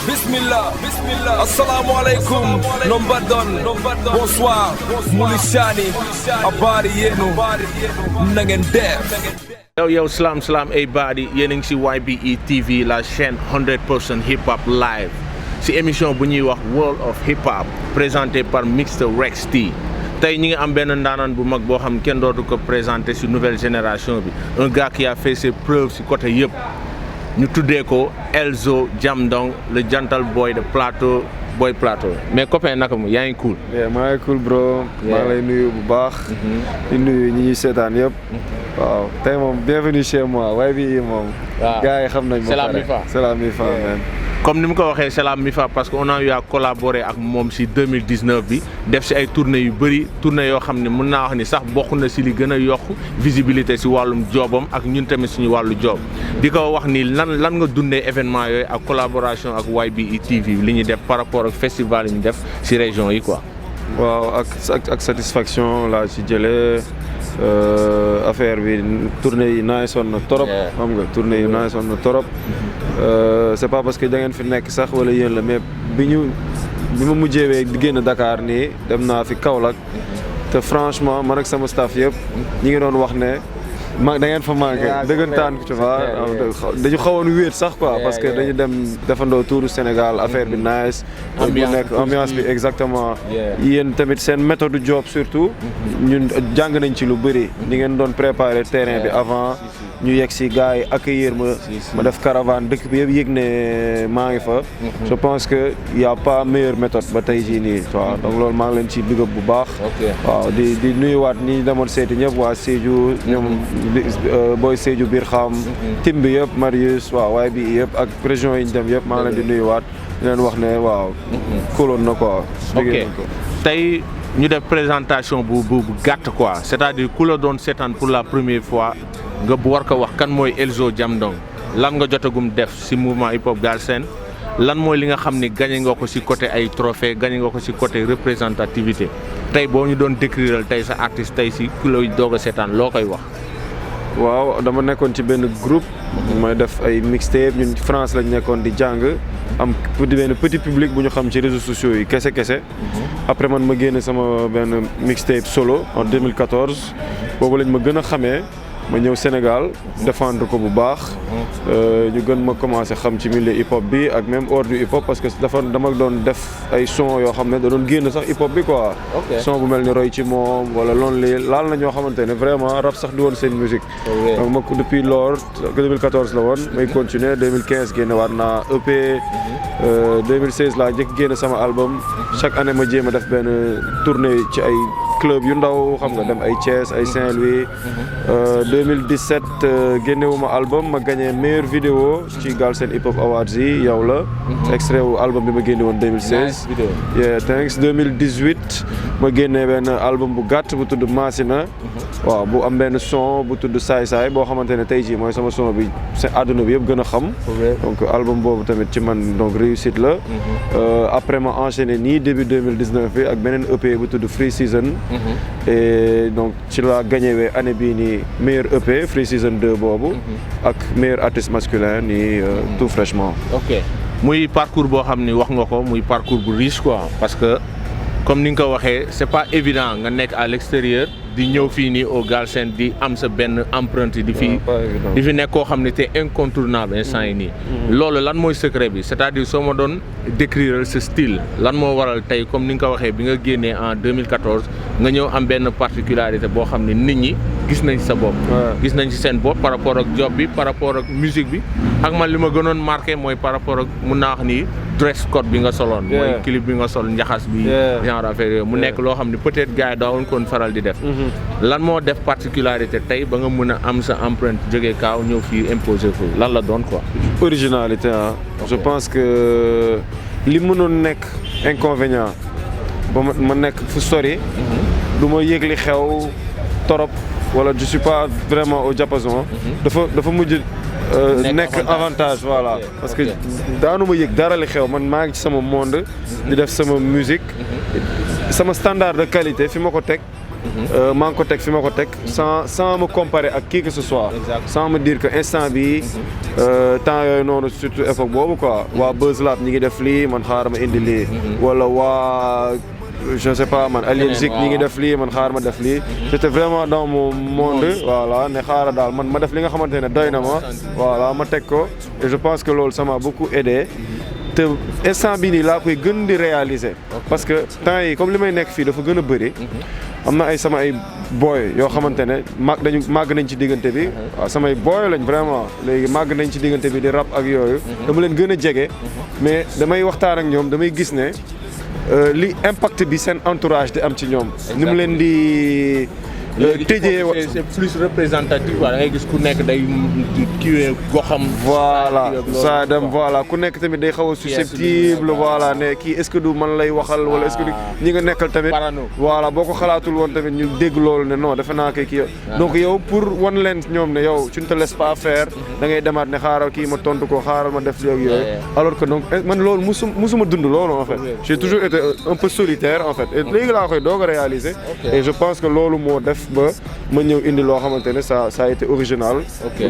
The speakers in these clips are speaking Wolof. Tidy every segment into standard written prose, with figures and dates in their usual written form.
Bismillah, assalamu alaikum, nombadon, bonsoir, mulishani, abari yenu, nangen def. Yo, salam everybody, yéen a ngi ci YBE TV, la chaîne 100% hip hop live. ci émission bu ñuy wax World of Hip Hop présenté par Mr Rex T. tey ñi ngi am benn ndaanaan bu mag boo xam kenn dootu ko présenté ci nouvelle génération bi, un gars qui a fait ses preuves ci côté yëpp. ñu tuddee ko Elzo Jamdong, le jantal boy de Plateau, boy Plateau. mais copain naka mu yaa ngi cool. maa ngi cool bro. maa ngi lay nuyu bu baax. di nuyu ñi ñuy seetaan yëpp. waaw tey moom bienvenue chez moi YBE moom. waaw gars yi xam nañ ma. c'est la mi-fa c'est la mi-fa man. comme ni mu ko waxee c'est la mi-fa parce que on a eu à collaborer ak moom ci 2019 bi def ci ay tournées yu bëri tournées yoo xam ne mën naa wax ni sax bokk na ci li gën a yokk visibilité ci wàllum joobam ak ñun tamit suñu wàllu joob di ko wax ni lan nga dundee événement yooyu ak collaboration ak YBE TV li ñuy def par rapport ak festival yi ñu def ci région yi quoi. waaw ak satisfaction laa ci jëlee affaire bi tournée yi naay sonn na trop. xam nga tournée yi naay sonn na trop. c'est pas parce que da ngeen fi nekk sax wala yéen la mais bi ma mujjee di génn Dakar nii dem naa fi Kaolack te franchement man ak sama staff yëpp ñi ngi doon wax ne da ngeen fa manqué dëggantaan tu vois dañu xawoon wéet sax quoi parce que dañu dem defandoo touru Sénégal affaire bi nice ambiance bi exactement yéen tamit seen méthode job surtout ñun jàng nañ ci lu bëri ni ngeen doon préparer terrain bi avant ñu yegg si gars yi accueillir ma def caravane dëkk bi yëpp yëg ne maa ngi fa je pense que y a pas meilleure méthode ba tey jii nii waaw donc loolu maa ngi leen ci big up bu baax waaw di nuyuwaat ñi demoon seeti ñëpp waa Sédhiou ñoom booy Sédhiou biir xam tim bi yëpp Marius waaw YBE yëpp ak région yi ñu dem yëpp maa ngi leen di nuyuwaat di leen wax ne waaw kuloon na quoi tey ñu def présentation bu gàtt quoi c'est-à-dire ku la doon seetaan pour la première fois nga war ko wax kan mooy Elzo Jamdong lan nga jotagum def ci mouvement hip hop Galsen lan mooy li nga xam ni gagné nga ko ci côté ay trophée gagné nga ko ci côté représentativité tey boo ñu doon décrire tey sa artiste tey ci ku lay doog a seetaan loo koy wax. waaw dama nekkoon ci benn groupe mooy def ay mixtape ñun France lañ nekkoon di jàng am benn petit public bu ñu xam ci réseaux sociaux yi kese après man ma génne sama benn mixtape solo en 2014 boobu lañ ma gën a xamee ma ñëw Sénégal défendre ko bu baax ñu gën ma commencé xam ci milieu hip hop bi ak même hors du hip hop parce que dama doon def ay son yoo xam ne da doon génn sax hip hop bi quoi. son bu mel ni roy ci moom wala loolu laal na ñoo xamante ne vraiment rap sax di woon seen musique. donc ma depuis lors 2014 la woon may continuer 2015 génne waat naa EP 2016 laa njëkk génne sama album chaque année ma jéem a def benn tournée ci ay club yu ndaw xam nga dem ay Thiès ay Saint-Louis 2017 génnewuma album ma gagné meilleure vidéo ci Galsen Hip Hop Awards yi yow la extrait wu album bi ma génne woon 2016 thanks 2018 ma génne benn album bu gàtt bu tudd Masina waaw bu am benn son bu tudd saay boo xamante ne tey jii mooy sama son bi seen àdduna bi yëpp gën a xam donc album boobu tamit ci man donc réussite la après ma enchaîné nii début 2019 bi ak beneen EP bu tudd Free Season et donc ci la gagné wee année bii nii meilleur EP Free Season 2 boobu ak meilleur artiste masculin nii tout fraîchement. ok muy parcours boo xam ni wax nga ko muy parcours bu riche quoi parce que comme ni nga ko waxee c'est pas évident nga nekk à l'extérieur di ñëw fii nii au Galsen di am sa benn empreinte di fi nekk koo xam ne te incontournable instant yi nii loolu lan mooy secret bi c'est-à-dire soo ma doon décrire ce style lan moo waral tey comme ni nga ko waxee bi nga génnee en 2014 nga ñëw am benn particularité boo xam ne nit ñi gis nañ sa bopp gis nañ ci seen bopp par rapport ak job bi par rapport ak musique bi ak man li ma gënoon marqué mooy par rapport ak mun naa wax ni dress code bi nga soloon mooy clip bi nga sol njaxas bi genre affaire yooyu mu nekk loo xam ne peut-être gars yi daawuñ koon faral di def lan moo def particularité tey ba nga mën a am sa empreinte jógee kaaw ñëw fii imposer ko lan la doon quoi. originalité je pense que li mënoon nekk inconvénient ba ma nekk fu sori du ma yëg li xew torop wala je suis pas vraiment au diapason dafa mujj nekk avantage voilà parce que daanuma yëg dara li xew man maa ngi ci sama monde di def sama musique sama standard de qualité fi ma ko teg maa ngi ko teg fi ma ko teg sans me comparer ak qui que ce soit. sans me dire que instant bi temps yooyu noonu surtout époque boobu quoi waa Buzz Lab ñi ngi def lii man xaaral ma indi lii wala waa je sais pas man Alien Zik ñi ngi def lii man xaaral ma def lii j'étais vraiment dans mon monde voilà ne xaaral daal man ma def li nga xamante ne doy na ma voilà ma teg ko et je pense que loolu ça m'a beaucoup aidé te instant bii nii laa koy gën di réaliser parce que temps yi comme li may nekk fii dafa gën a bëri am na ay sama ay booy yoo xamante ne màgg nañ ci diggante bi waaw samay booy lañ vraiment léegi màgg nañ ci diggante bi di rap ak yooyu dama leen gën a jege mais damay waxtaan ak ñoom damay gis ne li impact bi seen entourage di am ci ñoom ni mu leen di tëjee c'est plus représentatif da ngay gis ku nekk day kiiwee goxam. voilà ça dem voilà ku nekk tamit day xaw a susceptible voilà ne kii est-ce que du man lay waxal wala est-ce que du ñi nga nekkal tamit. voilà boo ko xalaatul woon tamit ñu dégg loolu ne non defe naa ko kii donc yow pour wan leen ñoom ne yow tu ne te laisses pas faire da ngay demaat ne xaaral kii ma tontu ko xaaral ma def léegi yooyu. alors que donc man loolu musuma dund loolu en fait. j'ai toujours été un peu solitaire en fait et léegi laa koy doog a réaliser. et je pense que loolu moo def ba ma ñëw indi loo xamante ne ça a été original.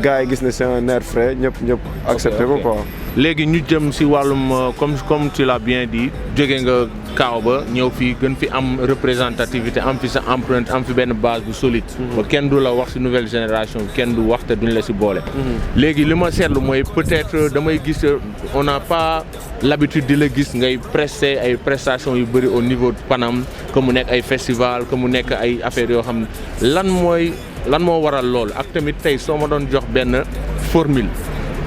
gars yi gis ne c'est un air frais ñëpp accepté ko quoi. léegi ñu jëm si wàllum comme tu l'as bien dit jóge nga kaaw ba ñëw fii gën fi am représentativité am fi sa empreinte am fi benn base bu solide. ba kenn du la wax si nouvelle génération kenn du wax te duñ la si boole. léegi li ma seetlu mooy peut-être damay gis on n'a pas l'habitude di la gis ngay prester ay prestations yu bëri au niveau de Paname que mu nekk ay festival que mu nekk ay affaires yoo xam ne lan moo waral loolu ak tamit tey soo ma doon jox benn formule.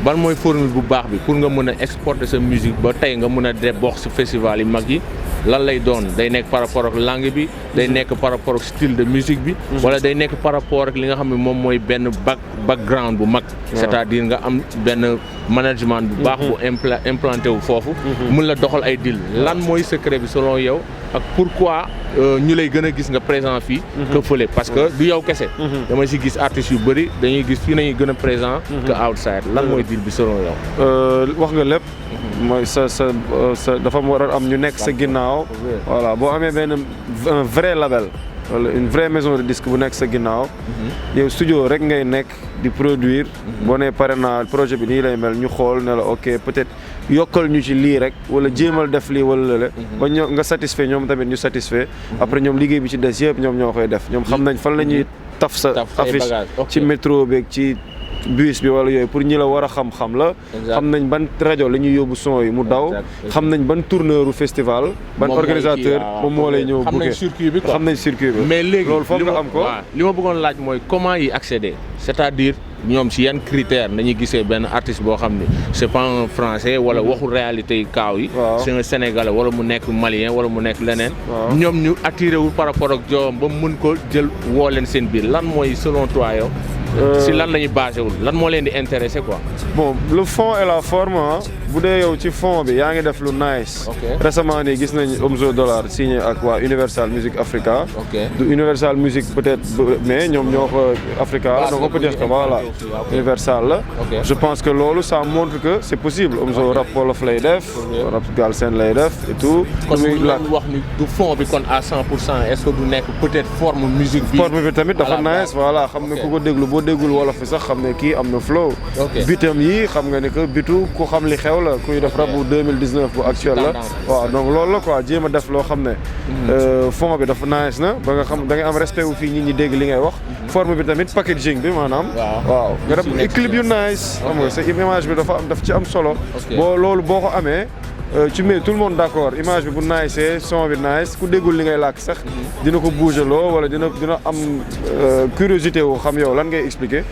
ban mooy formule bu baax bi pour nga mën a exporter sa musique ba tey nga mën a de bokk ci festival yi mag yi lan lay doon day nekk par rapport ak langue bi day nekk par rapport ak style de musique bi wala day nekk par rapport ak li nga xam ne moom mooy benn background bu mag c'est-à-dire nga am benn management bu baax bu implanté wu foofu mën la doxal ay deal lan mooy secret bi selon yow ak pourquoi ñu lay gën a gis nga présent fii que fële parce que du yow kese dama si gis artistes yu bëri dañuy gis fii nañuy gën a présent que outside lan mooy deal bi selon yow wax nga lépp mooy sa dafa war a am ñu nekk sa ginnaaw voilà boo amee benn un vrai label wala une vraie maison de disque bu nekk sa ginnaaw yow studio rek ngay nekk di produire boo nee pare naa projet bi nii lay mel ñu xool ne la ok peut-être yokkal ñu ci lii rek wala jéemal def lii wala lële ba ñoom nga satisfait ñoom tamit ñu satisfait après ñoom liggéey bi ci des yëpp ñoom ñoo koy def ñoom xam nañ fan la ñuy taf sa affiche ci métro beeg ci bus bi wala yooyu pour ñi la war a xam la xam nañ ban rajo la ñuy yóbbu son yi mu daw xam nañ ban tourneuru festival ban organisateur moom moo lay ñëw bouquet xam nañ circuit bi mais léegi loolu foog nga am ko li ma bëggoon laaj mooy comment y accéder c'est-à-dire ñoom si yan critères nañuy gisee benn artiste boo xam ne c'est pas un français wala waxul réalité yi kaaw yi c'est un sénégalais wala mu nekk malien wala mu nekk leneen ñoom ñu attiré wu par rapport ak jowam ba mën ko jël woo leen seen biir lan mooy selon toi yow si lan la ñuy basé wul lan moo leen di intéressé quoi. bon le fond et la forme bu dee yow ci fond bi yaa ngi def lu nice. récemment nii gis nañ Omzo Dollar signé ak waa Universal Music Africa. du Universal Music peut-être mais ñoom ñoo ko Africa la donc on peut dire que voilà Universal la. je pense que loolu ça montre que c'est possible Omzo rap wolof lay def. rap galsen lay def et tout. kon mu wax ni du fond bi kon à 100% est-ce que du nekk peut-être forme musique bi. forme bi tamit dafa nice voilà xam nga ku ko déglu boo déggul wolof bi sax xam ne kii am na flow. bitam yi xam nga ne que bitu ku xam li xew la kuy def rap bu 2019 bu actuel la. waaw donc loolu la quoi jéem a def loo xam ne. fond bi dafa nice na ba nga xam da ngay am respect wu fii nit ñi dégg li ngay wax. forme bi tamit packaging bi maanaam. waaw nga def clip yu nice. xam nga sa image bi daf ci am solo. boo loolu boo ko amee. tu mets tout le monde d'accord image bi bu nice son bi nice ku déggul li ngay làkk sax dina ko bouger loo wala dina am curiosité wu xam yow lan ngay expliquer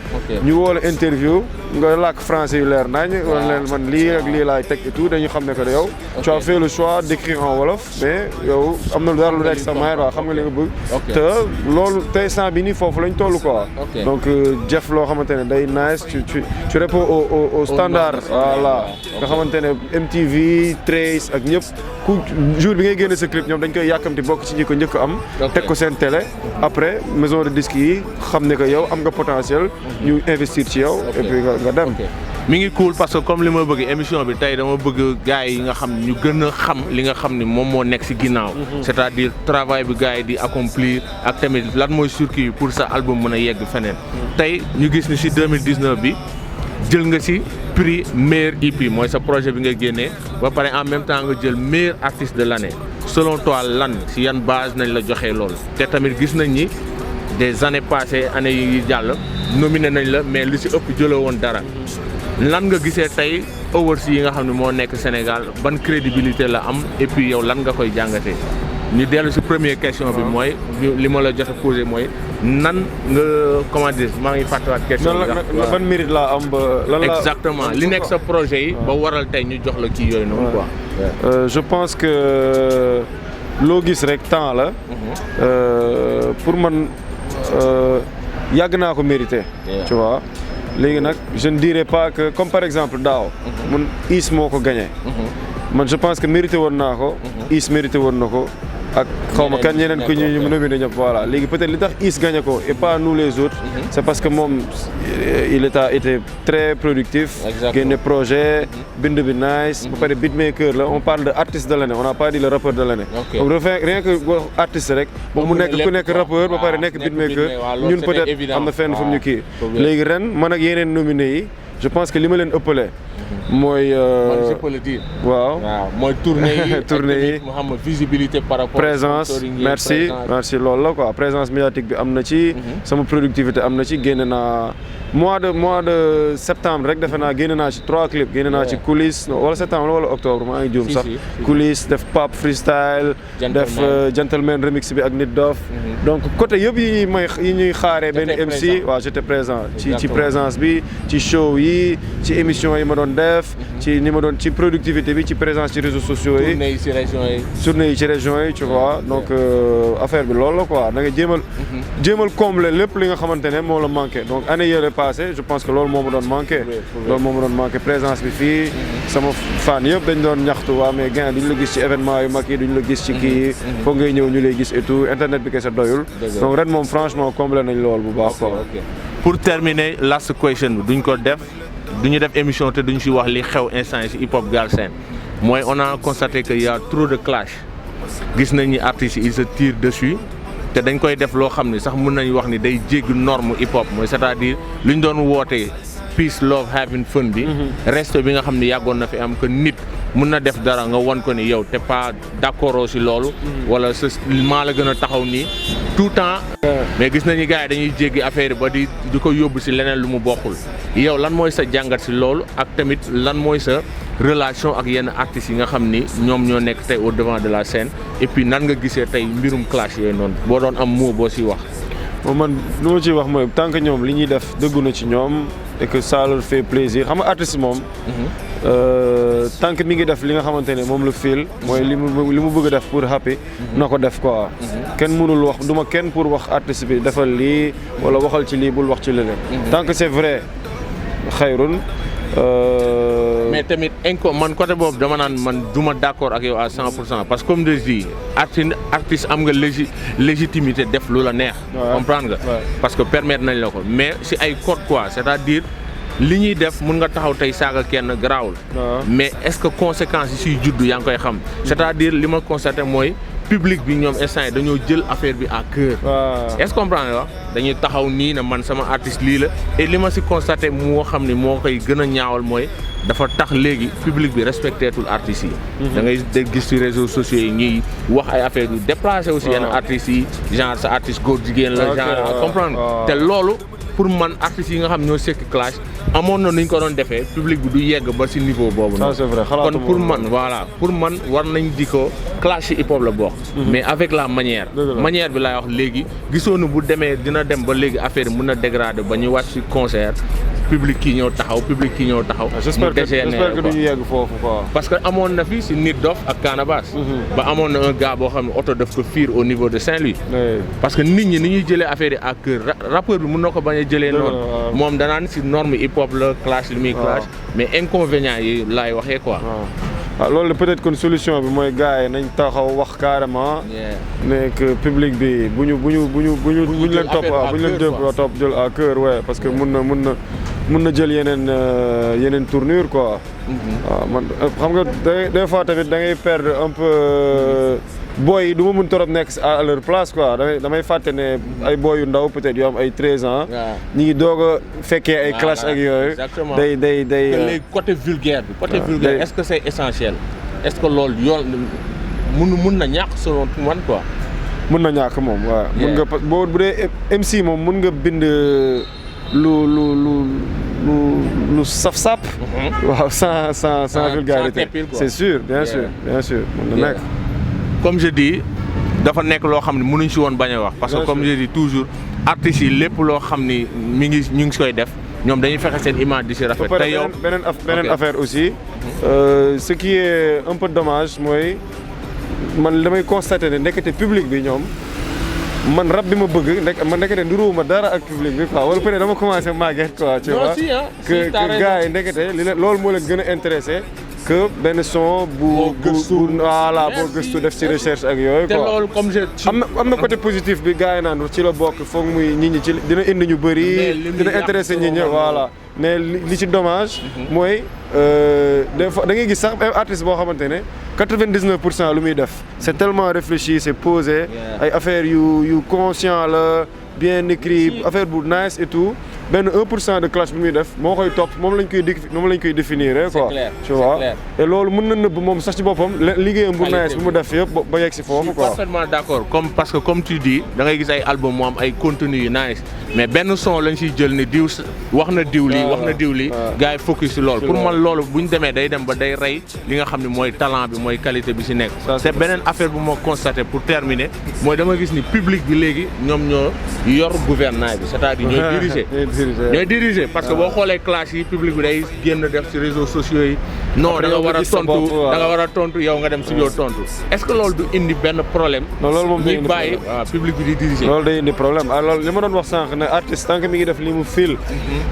ñu woo la interview nga làkk français yu leer nañ wala leen man lii ak lii laay teg et tout dañu xam ne que yow tu as fait le choix d'écrire en wolof mais yow am na dara lu nekk sa maay waaw xam nga li nga bëgg te loolu tey instant bi nii foofu lañ toll quoi donc jëf loo xamante ne day nice tu réponds au standard voilà nga xamante ne MTV Trace ak ñëpp ku jour bi ngay génne sa clip ñoom dañ koy yàkkamti bokk ci ñi ko njëkk am teg ko seen télé après maison de disque yi xam ne que yow am nga potentiel ñu investir ci yow et puis nga dem mi ngi cool parce que comme li ma bëgg émission bi tey dama bëgg gars yi nga xam ñu gën a xam li nga xam ni moom moo nekk ci ginnaaw. c'est-à-dire travail bi gars yi di accomplir ak tamit lan mooy circuit pour sa album mën a yegg feneen. tey ñu gis ni ci 2019 bi jël nga ci prix meilleur EP mooy sa projet bi nga génnee ba pare en même temps nga jël meilleur artiste de l'année selon toi lan ci yan base nañ la joxee loolu te tamit gis nañ ni des années passées années yi jàll nominé nañ la mais li ci ëpp jëloo woon dara. lan nga gisee tey awards yi nga xam ne moo nekk Sénégal ban crédibilité la am et puis yow lan nga koy jàngatee ñu dellu ci première question bi mooy li ma la jot a posé mooy nan nga comment dire maa ngi fàttewaat question bi ban mérite laa am ba lan la exactement li nekk sa projet yi ba waral tey ñu jox la kii yooyu noonu quoi. Je pense que loo gis rek temps la pour man yàgg naa ko mérité tu vois léegi nag je ne dirais pas que comme par exemple daaw mun Is moo ko gagné man je pense que mérité woon naa ko Is mérité woon na ko ak xaw ma kan ñeneen ku ñu nominé ñëpp voilà léegi peut-être li tax Is gagné ko et pas nous les autres c'est parce que moom il été très productif génne projet bind bi nice ba pare beatmaker la on parle de artiste de l'année on n'a pas dit le rappeur de l'année donc rien que wax artiste rek moom mu nekk ku nekk rappeur ba pare nekk beatmaker ñun peut-être am na fenn fu ñu kii léegi ren man ak yeneen nominé yi je pense que li ma leen ëppale mooy je peux le dire waaw mooy tournée yi mu xam visibilité par rapport présence merci loolu la quoi présence médiatique bi am na ci sama productivité am na ci génne naa mois de septembre rek defe naa génne naa ci 3 clips génne naa ci coulisses wala septembre wala octobre maa ngi juum sax coulisses def pop freestyle def gentleman remix bi ak Nit Dof donc côté yëpp yi ñuy xaaree benn MC waaw j'étais présent ci présence bi ci show yi ci émission yi ma doon def ci ni ma doon ci productivité bi ci présence ci réseaux sociaux yi tournée yi ci région yi tu vois donc affaire bi loolu la quoi da nga jéemal combler lépp li nga xamante ne moo la manqué donc année yële passé je pense que loolu moo ma doon manqué présence bi fii sama fan yëpp dañ doon ñaxtu waa mais gars duñ la gis ci événement yu mag yi duñ la gis ci kii yi foog ngay ñëw ñu lay gis et tout internet bi kese doyul donc ren moom franchement combler nañ loolu bu baax quoi. Pour terminer last question bi duñ ko def duñu def émission te duñ ci wax li xew instant yi ci hip hop Galsen mooy on a constaté que y a trop de clash gis nañ ni artistes yi ils se tirent dessus te dañ koy def loo xam ni sax mën nañu wax ni day jéggi norme hip hop mooy c'est-à-dire lu ñu doon wootee peace love having fun bi respect bi nga xam ni yàggoon na fi am que nit mën na def dara nga won ko ni yow te pas d'accord ci loolu wala sa maa la gën a taxaw nii tout temps mais gis nañu gars yi dañuy jéggi affaire ba di ko yóbbu ci leneen lu mu bokkul yow lan mooy sa jàngat ci loolu ak tamit lan mooy sa relation ak yenn artistes yi nga xam ni ñoom ñoo nekk tey au devant de la scène et puis nan nga gisee tey mbirum clash yooyu noonu boo doon am mot boo ci wax. man lu ma ciy wax mooy tant que ñoom li ñuy def dëggu na ci ñoom et que ça leur fait plaisir xam nga artiste moom. tant que mi ngi def li nga xamante ne moom la feel mooy li mu bëgg a def pour happy na ko def quoi. kenn mënul wax duma kenn pour wax artiste bi defal lii wala waxal ci lii bul wax ci leneen. tant que c'est vrai xayrun. mais tamit man côté boobu dama naan man duma d'accord ak yow à 100% parce que comme je dis artiste am nga légitimité def lu la neex. comprendre nga. parce que permettre nañ la ko mais si ay code quoi c'est-à-dire li ñuy def mun nga taxaw tey saaga kenn garaawul. mais est-ce que conséquences yi siy juddu yaa ngi koy xam. c'est-à-dire li ma constaté mooy. public bi ñoom instant yi dañoo jël affaire bi à cœur. est-ce que comprendre nga dañuy taxaw nii na man sama artiste lii la et li ma si constaté moo xam ni moo koy gën a ñaawal mooy dafa tax léegi public bi respecté tul artistes yi. da ngay gis ci réseaux sociaux yi ñuy wax ay affaire yu déplacé aussi yenn artistes yi genre sa artiste góor jigéen la genre comprendre te loolu pour man artistes yi nga xam ñoo sekk clash amoon na nuñ ko doon defee public bi du yegg ba ci niveau boobu. ça c'est vrai kon pour man war nañ di ko clash hip hop la bokk. mais avec la manière. manière bi laay wax léegi gisoo nu bu demee dina dem ba léegi affaire mën na dégrader ba ñu wàcc ci concert public kii ñëw taxaw. j'espère que duñu yegg foofu quoi. parce que amoon na fi ci Nit Dof ak Canabasse. ba amoon na un gars boo xam ne oto daf ko fiir au niveau de Saint-Louis. parce que nit ñi ni ñuy jëlee affaire yi à cœur rappeur bi mën na ko bañ a jëlee noonu. moom danaan ci norme hip hop la clash li muy clash mais inconvénients yi laay waxee quoi. loolu peut-être que solution bi mooy gars yi nañ taxaw wax carrément. ne que public bi bu ñu leen topp jël à cœur ouais parce que mun na mun na jël yeneen tournure quoi. waaw man xam nga des fois tamit da ngay perdre un peu boy yi du ma mun trop nekk à leur place quoi damay fàtte ne ay boy yu ndaw peut-être yu am ay 13 ans. ñi ngi doog a fekkee ay clash ak yooyu. exactement day léegi côté vulgaire bi. côté vulgaire est-ce que c'est essentiel. est-ce que loolu yoon mun na ñàkk selon man quoi. mun na ñàkk moom waaw. mun nga boo bu dee MC moom mun nga bind lu saf-sap. waaw sans vulgarité. c'est sûr bien sûr mun na nekk. comme je dis dafa nekk loo xam ne mënuñ si woon bañ a wax. parce que comme je dis toujours artistes yi lépp loo xam ni ñu ngi koy def ñoom dañuy fexe seen image di si rafet. te yow beneen affaire aussi. ce qui est un peu dommage mooy man damay constater ne ndekete public bi ñoom man rap bi ma bëgg ndekete nduruwuma dara ak public bi quoi wala peut-être dama commencé màgget quoi. tu vois que gars yi ndekete loolu moo leen gën a intéressé. que benn son bu voilà boo gëstu def ci recherche ak yooyu quoi. te loolu comme am na côté positif bi gars yi naan ci la bokk foog muy nit ñi ci dina indi ñu bëri. dina intéressé nit ñi voilà. mais li ci dommage. mooy des fois da ngay gis sax artiste boo xamante ne 99% lu muy def. c'est tellement réfléchi c'est posé. ay affaires yu conscient la bien écrit affaire bu nice et tout. benn 1% de clash bi muy def moo koy topp moom lañ koy définir quoi. tu vois et loolu mën na nëbb moom sax ci boppam liggéeyam bu nice bi mu def yëpp ba yegg si foofu quoi. parfaitement d'accord parce que comme tu dis da ngay gis ay album mu am ay contenu yu nice mais benn son lañ siy jël ni diw wax na diw lii gars yi focus si loolu. pour man loolu bu ñu demee day dem ba day rey li nga xam ne mooy talent bi mooy qualité bi si nekk. c'est beneen affaire bu ma constaté pour terminer mooy dama gis ni public bi léegi ñoom ñoo yor gouvernail bi c'est-à-dire ñooy diriger parce que boo xoolee clash yi public bi day génn def ci réseaux sociaux yi. non da nga war a tontu yow nga dem studio tontu. est-ce que loolu du indi benn problème. non loolu moom day indi bàyyi public bi di diriger. loolu day indi problème loolu li ma doon wax sànq ne artiste tant que mi ngi def li mu fil.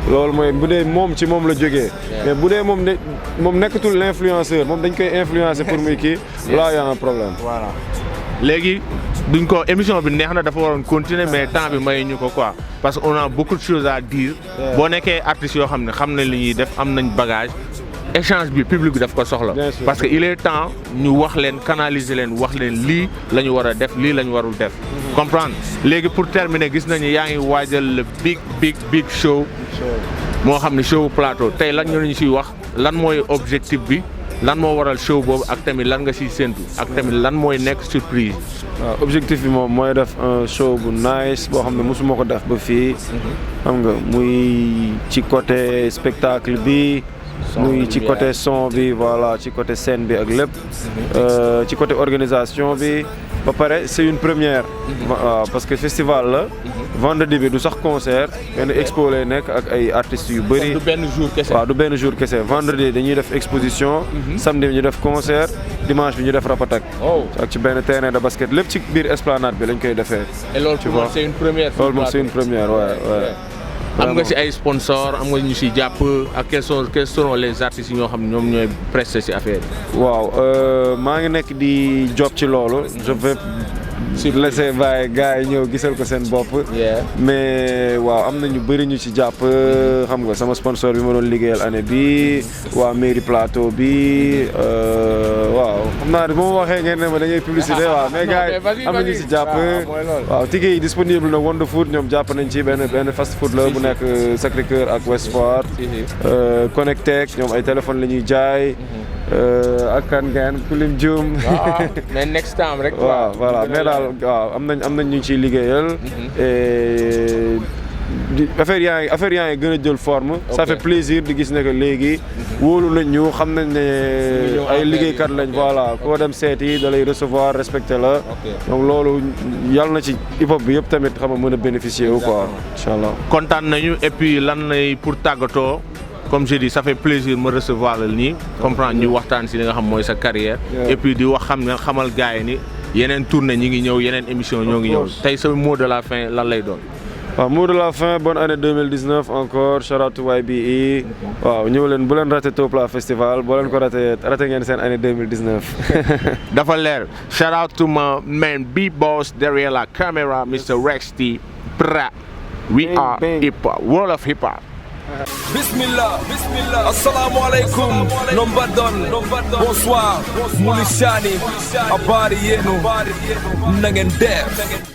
loolu mooy bu dee moom ci moom la jógee. mais bu dee moom nekkatul l'influenceur moom dañ koy influencer pour muy kii. là y a un problème. voilà léegi. duñ ko émission bi neex na dafa waroon continuer mais temps bi may ñu ko quoi parce que on a beaucoup de choses à dire. boo nekkee artistes yoo xam ne xam nañ li ñuy def am nañ bagage échange bi public bi daf ko soxla. parce que il est temps ñu wax leen canaliser leen wax leen lii la ñu war a def lii la ñu warul def. comprendre léegi pour terminer gis nañu yaa ngi waajal le big show. moo xam ne show plateau tey lan ñu siy wax lan mooy objectif bi. lan moo waral show boobu ak tamit lan nga siy séntu ak tamit lan mooy nekk surprise. waaw objectif bi moom mooy def un show bu nice boo xam ne mosuma ko def ba fii. xam nga muy ci côté spectacle bi. muy ci côté son bi voilà ci côté scène bi ak lépp. ci côté organisation bi. ba pare c'est une première. waaw parce que festival la. vendredi bi du sax concert. benn expo lay nekk ak ay artistes yu bëri. du benn jour kese. waaw du benn jour kese vendredi dañuy def exposition. samedi bi ñu def concert. dimanche bi ñu def rapatak. ak ci benn terrain de basket lépp ci biir esplanade bi lañ koy defee. et loolu pour moi c'est une première. loolu moom c'est une première waaw. am nga ci ay sponsors am nga ñu ci jàpp ak quels seront les artistes yi ñoo xam ne ñoom ñooy prester ci affaire yi. waaw maa ngi nekk di job ci loolu. je vais laisser bàyyi gars yi ñëw gisal ko seen bopp. mais waaw am na ñu bëri ñu ci jàpp xam nga sama sponsor bi ma doon liggéeyal année bi waa mairie plateau bi waaw xam naa ne bu ma waxee ngeen ne ma dañuy publicité waaw mais gars yi am na ñu ci jàpp. waaw ticket yi disponible na Wonder Food ñoom jàpp nañ ci benn fast food la bu nekk Sacré-Cœur ak West Foire. Connectec ñoom ay téléphone la ñuy jaay. ak kan ngeen kulim Dioum. mais next time rek. waaw voilà mais daal waaw am nañ ñu ciy liggéeyal. affaire yaa ngi gën a jël forme. ça fait plaisir di gis ne que léegi. wóolu nañ ñu xam nañ ne ay liggéeykat lañ voilà koo dem seeti da lay recevoir respecté la. donc loolu yàlla na ci hip hop bi yëpp tamit xam nga mën a bénéficier wu quoi incha allah. kontaan nañu et puis lan lay pour tàggatoo. comme je dis ça fait plaisir me recevoir la nii comprendre ñu waxtaan si li nga xam mooy sa carrière et puis di wax xamal gars yi ni yeneen tournée ñi ngi ñëw yeneen émission ñoo ngi ñëw tey sa mot de la fin lan lay doon. waaw mot de la fin bonne année 2019 encore shout out to YBE waaw ñëw leen bu leen raté Topla Festival boo leen ko raté ngeen seen année 2019. dafa leer shout out to my man B-Boss derrière la caméra Mr. Rex T. We are hip hop world of hip hop. bismillah, assalamu alaikum, nombadon, bonsoir, mulishani, habari yenu, na ngeen def.